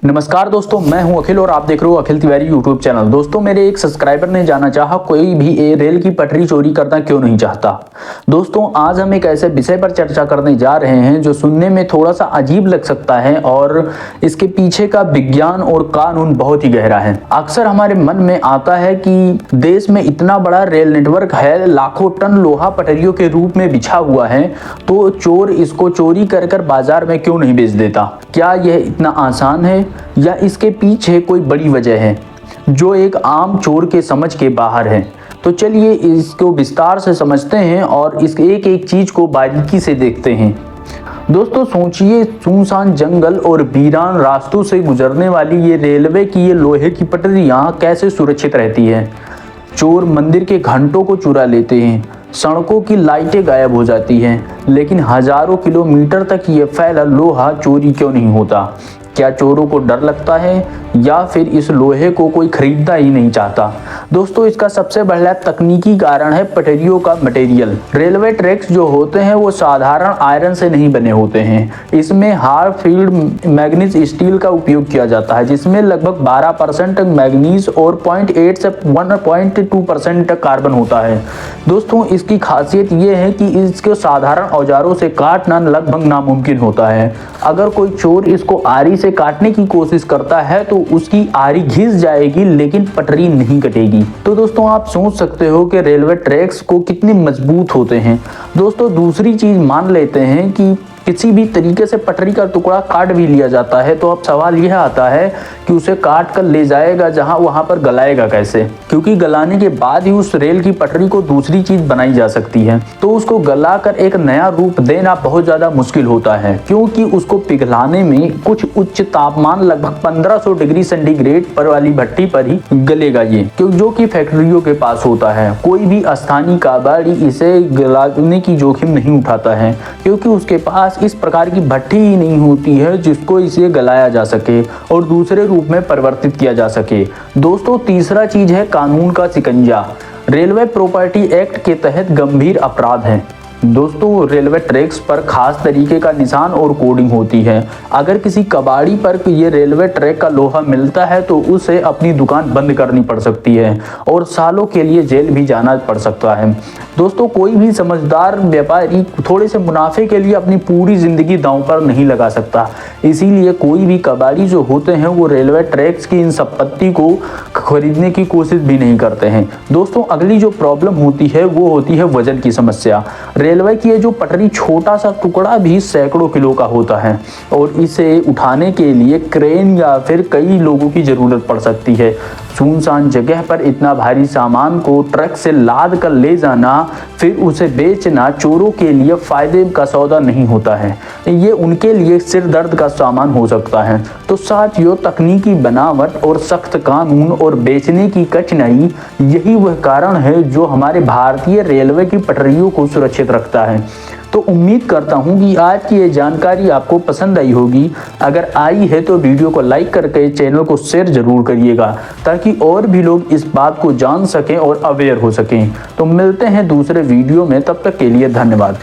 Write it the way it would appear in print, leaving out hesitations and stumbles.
नमस्कार दोस्तों, मैं हूं अखिल और आप देख रहे हो अखिल तिवारी यूट्यूब चैनल। दोस्तों, मेरे एक सब्सक्राइबर ने जानना चाहा कोई भी रेल की पटरी चोरी करना क्यों नहीं चाहता। दोस्तों, आज हम एक ऐसे विषय पर चर्चा करने जा रहे हैं जो सुनने में थोड़ा सा अजीब लग सकता है और इसके पीछे का विज्ञान और कानून बहुत ही गहरा है। अक्सर हमारे मन में आता है कि देश में इतना बड़ा रेल नेटवर्क है, लाखों टन लोहा पटरियों के रूप में बिछा हुआ है, तो चोर इसको चोरी कर बाजार में क्यों नहीं बेच देता। क्या यह इतना आसान है या इसके पीछे कोई बड़ी वजह है जो एक आम चोर के समझ के बाहर है। तो चलिए इसको विस्तार से समझते हैं और इस एक एक चीज को बारीकी से देखते हैं। दोस्तों, सोचिए, सुनसान जंगल और वीरान रास्तों से गुजरने वाली ये रेलवे की ये लोहे की पटरियां कैसे सुरक्षित रहती है। चोर मंदिर के घंटों को चुरा लेते हैं, सड़कों की लाइटें गायब हो जाती हैं, लेकिन हजारों किलोमीटर तक ये फैला लोहा चोरी क्यों नहीं होता। क्या चोरों को डर लगता है या फिर इस लोहे को कोई खरीदना ही नहीं चाहता। दोस्तों, इसका सबसे बड़ा तकनीकी कारण है पटरियों का मटेरियल। रेलवे ट्रैक्स जो होते हैं वो साधारण आयरन से नहीं बने होते हैं। इसमें हार्ड फील्ड मैग्नीज स्टील का उपयोग किया जाता है, जिसमें लगभग 12% मैग्नीज और 0.8 से 1.2% कार्बन होता है। दोस्तों, इसकी खासियत ये है कि इसको साधारण औजारों से काटना लगभग नामुमकिन होता है। अगर कोई चोर इसको आरी से काटने की कोशिश करता है तो उसकी आरी घिस जाएगी, लेकिन पटरी नहीं कटेगी। तो दोस्तों, आप सोच सकते हो कि रेलवे ट्रैक्स को कितने मजबूत होते हैं। दोस्तों, दूसरी चीज मान लेते हैं कि किसी भी तरीके से पटरी का टुकड़ा काट भी लिया जाता है, तो अब सवाल यह आता है कि उसे काट कर ले जाएगा जहां, वहां पर गलाएगा कैसे, क्योंकि गलाने के बाद ही उस रेल की पटरी को दूसरी चीज बनाई जा सकती है। तो उसको गलाकर एक नया रूप देना बहुत ज्यादा मुश्किल होता है, क्योंकि उसको पिघलाने में कुछ उच्च तापमान लगभग 1500 डिग्री सेंटीग्रेड पर वाली भट्टी पर ही गलेगा ये, जो कि फैक्ट्रियों के पास होता है। कोई भी स्थानीय काबाड़ी इसे गलाने की जोखिम नहीं उठाता है, क्योंकि उसके पास इस प्रकार की भट्टी ही नहीं होती है जिसको इसे गलाया जा सके और दूसरे रूप में परिवर्तित किया जा सके। दोस्तों, तीसरा चीज है कानून का शिकंजा। रेलवे प्रॉपर्टी एक्ट के तहत गंभीर अपराध है। दोस्तों, रेलवे ट्रैक्स पर खास तरीके का निशान और कोडिंग होती है। अगर किसी कबाड़ी पर ये रेलवे ट्रैक का लोहा मिलता है तो उसे अपनी दुकान बंद करनी पड़ सकती है और सालों के लिए जेल भी जाना पड़ सकता है। दोस्तों, कोई भी समझदार व्यापारी थोड़े से मुनाफे के लिए अपनी पूरी जिंदगी दांव पर नहीं लगा सकता। इसीलिए कोई भी कबाड़ी जो होते हैं वो रेलवे ट्रैक्स की इन संपत्ति को खरीदने की कोशिश भी नहीं करते हैं। दोस्तों, अगली जो प्रॉब्लम होती है वो होती है वजन की समस्या। रेलवे की ये जो पटरी छोटा सा टुकड़ा भी सैकड़ों किलो का होता है और इसे उठाने के लिए क्रेन या फिर कई लोगों की जरूरत पड़ सकती है। सुनसान जगह पर इतना भारी सामान को ट्रक से लाद कर ले जाना फिर उसे बेचना चोरों के लिए फायदे का सौदा नहीं होता है। ये उनके लिए सिर दर्द का सामान हो सकता है। तो साथियों, तकनीकी बनावट और सख्त कानून और बेचने की कठिनाई, यही वह कारण है जो हमारे भारतीय रेलवे की पटरियों को सुरक्षित रखता है। तो उम्मीद करता हूं कि आज की ये जानकारी आपको पसंद आई होगी। अगर आई है तो वीडियो को लाइक करके चैनल को शेयर जरूर करिएगा, ताकि और भी लोग इस बात को जान सकें और अवेयर हो सकें। तो मिलते हैं दूसरे वीडियो में, तब तक के लिए धन्यवाद।